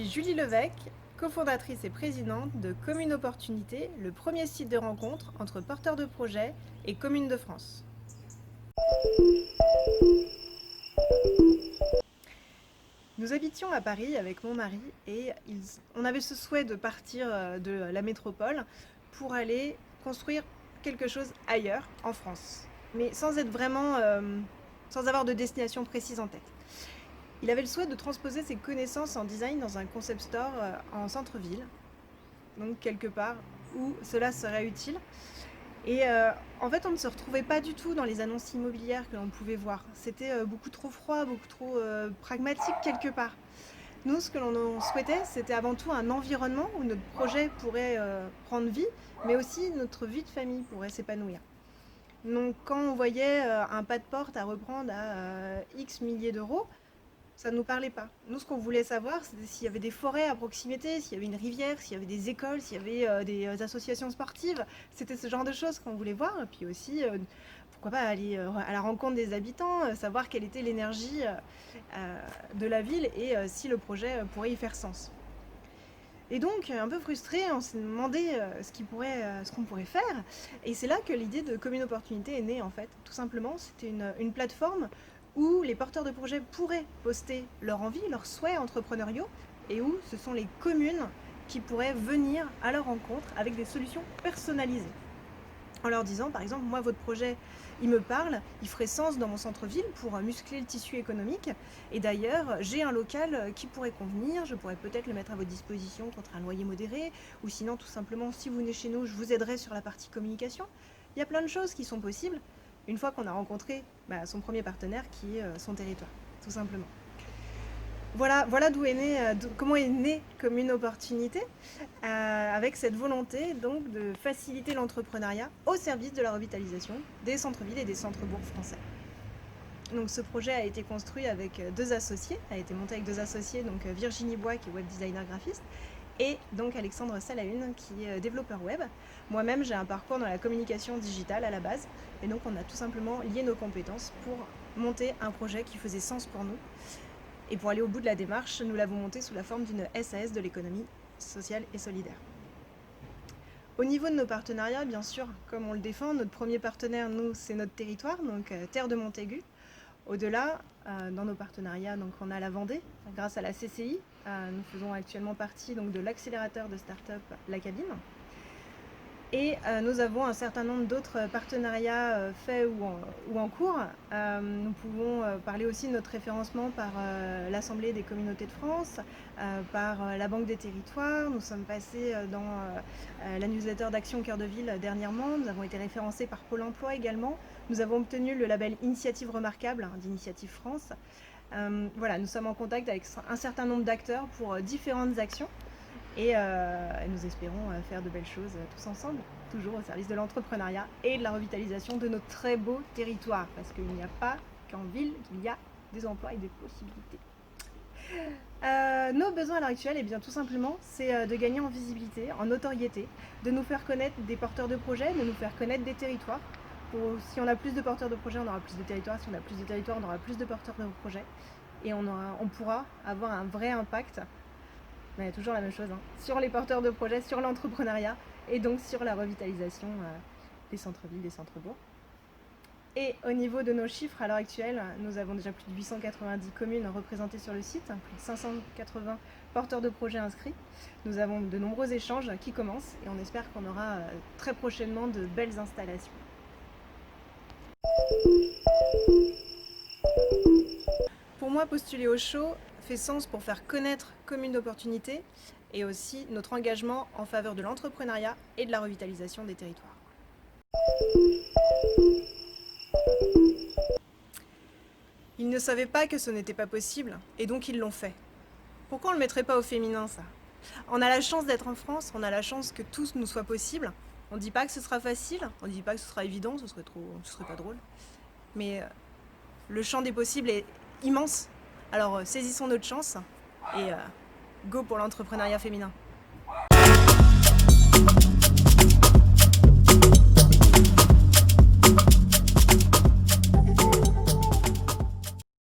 suis Julie Levesque, cofondatrice et présidente de Commune Opportunité, le premier site de rencontre entre porteurs de projets et communes de France. Nous habitions à Paris avec mon mari et on avait ce souhait de partir de la métropole pour aller construire quelque chose ailleurs, en France, mais sans être vraiment, sans avoir de destination précise en tête. Il avait le souhait de transposer ses connaissances en design dans un concept store en centre-ville, donc quelque part où cela serait utile. Et en fait, on ne se retrouvait pas du tout dans les annonces immobilières que l'on pouvait voir. C'était beaucoup trop froid, beaucoup trop pragmatique quelque part. Nous, ce que l'on souhaitait, c'était avant tout un environnement où notre projet pourrait prendre vie, mais aussi notre vie de famille pourrait s'épanouir. Donc quand on voyait un pas de porte à reprendre à X milliers d'euros, ça ne nous parlait pas. Nous, ce qu'on voulait savoir, c'était s'il y avait des forêts à proximité, s'il y avait une rivière, s'il y avait des écoles, s'il y avait des associations sportives. C'était ce genre de choses qu'on voulait voir. Et puis aussi, pourquoi pas aller à la rencontre des habitants, savoir quelle était l'énergie de la ville et si le projet pourrait y faire sens. Et donc, un peu frustré, on s'est demandé ce qu'on pourrait faire. Et c'est là que l'idée de Commune Opportunité est née, en fait. Tout simplement, c'était une plateforme où les porteurs de projets pourraient poster leur envie, leurs souhaits entrepreneuriaux, et où ce sont les communes qui pourraient venir à leur rencontre avec des solutions personnalisées. En leur disant, par exemple, moi, votre projet, il me parle, il ferait sens dans mon centre-ville pour muscler le tissu économique. Et d'ailleurs, j'ai un local qui pourrait convenir, je pourrais peut-être le mettre à votre disposition contre un loyer modéré, ou sinon, tout simplement, si vous venez chez nous, je vous aiderai sur la partie communication. Il y a plein de choses qui sont possibles une fois qu'on a rencontré son premier partenaire qui est son territoire, tout simplement. Voilà d'où est né, comment est née Commune Opportunité, avec cette volonté donc de faciliter l'entrepreneuriat au service de la revitalisation des centres-villes et des centres-bourgs français. Donc ce projet a été construit avec deux associés, a été monté avec deux associés, donc Virginie Bois qui est web designer graphiste, et donc Alexandre Salahune qui est développeur web. Moi-même j'ai un parcours dans la communication digitale à la base, et donc on a tout simplement lié nos compétences pour monter un projet qui faisait sens pour nous. Et pour aller au bout de la démarche, nous l'avons monté sous la forme d'une SAS de l'économie sociale et solidaire. Au niveau de nos partenariats, bien sûr, comme on le défend, notre premier partenaire, nous, c'est notre territoire, donc Terre de Montaigu. Au-delà, dans nos partenariats, donc, on a la Vendée, grâce à la CCI. Nous faisons actuellement partie donc, de l'accélérateur de start-up La Cabine. Et nous avons un certain nombre d'autres partenariats faits ou en cours. Nous pouvons parler aussi de notre référencement par l'Assemblée des communautés de France, par la Banque des territoires. Nous sommes passés dans la newsletter d'Action Cœur de Ville dernièrement. Nous avons été référencés par Pôle emploi également. Nous avons obtenu le label Initiative Remarquable d'Initiative France. Voilà, nous sommes en contact avec un certain nombre d'acteurs pour différentes actions. Et nous espérons faire de belles choses tous ensemble, toujours au service de l'entrepreneuriat et de la revitalisation de nos très beaux territoires, parce qu'il n'y a pas qu'en ville qu'il y a des emplois et des possibilités. Nos besoins à l'heure actuelle, bien, tout simplement, c'est de gagner en visibilité, en notoriété, de nous faire connaître des porteurs de projets, de nous faire connaître des territoires. Si on a plus de porteurs de projets, on aura plus de territoires. Si on a plus de territoires, on aura plus de porteurs de projets. Et on pourra avoir un vrai impact. Mais toujours la même chose, sur les porteurs de projets, sur l'entrepreneuriat et donc sur la revitalisation des centres-villes, des centres-bourgs. Et au niveau de nos chiffres, à l'heure actuelle, nous avons déjà plus de 890 communes représentées sur le site, plus de 580 porteurs de projets inscrits. Nous avons de nombreux échanges qui commencent et on espère qu'on aura très prochainement de belles installations. Pour moi, postuler au show fait sens pour faire connaître Commune d'Opportunité et aussi notre engagement en faveur de l'entrepreneuriat et de la revitalisation des territoires. Ils ne savaient pas que ce n'était pas possible et donc ils l'ont fait. Pourquoi on ne le mettrait pas au féminin, ça? On a la chance d'être en France, on a la chance que tout nous soit possible. On ne dit pas que ce sera facile, on ne dit pas que ce sera évident, ce serait pas drôle. Mais le champ des possibles est immense. Alors saisissons notre chance et go pour l'entrepreneuriat féminin.